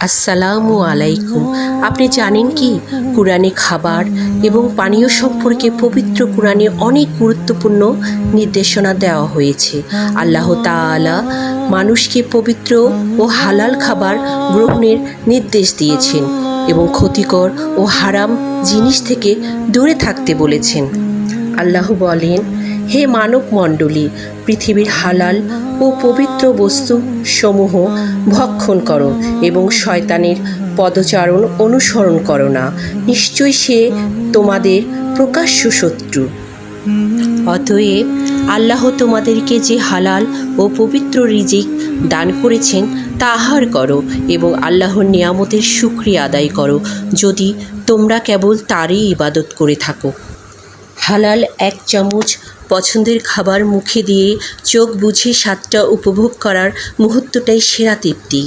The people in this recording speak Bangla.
আসসালামু আলাইকুম। আপনি জানেন কি কুরআনে খাবার এবং পানীয় সম্পর্কে পবিত্র কুরআনে অনেক গুরুত্বপূর্ণ নির্দেশনা দেওয়া হয়েছে। আল্লাহ তাআলা মানুষকে পবিত্র ও হালাল খাবার গ্রহণের নির্দেশ দিয়েছেন এবং ক্ষতিকর ও হারাম জিনিস থেকে দূরে থাকতে বলেছেন। আল্লাহ বলেন, হে মানব মণ্ডলী, পৃথিবীর হালাল ও পবিত্র বস্তু সমূহ ভক্ষণ করো এবং শয়তানের পদচারণ অনুসরণ করো না, নিশ্চয়ই সে তোমাদের প্রকাশ্য শত্রু। অতএব আল্লাহ তোমাদেরকে যে হালাল ও পবিত্র রিজিক দান করেছেন তা আহার করো এবং আল্লাহর নিয়ামতের শুকরিয়া আদায় করো, যদি তোমরা কেবল তারই ইবাদত করে থাকো। হালাল এক চামচ পছন্দের খাবার মুখে দিয়ে চোখ বুজে স্বাদটা উপভোগ করার মুহূর্তটাই সেরা তৃপ্তি।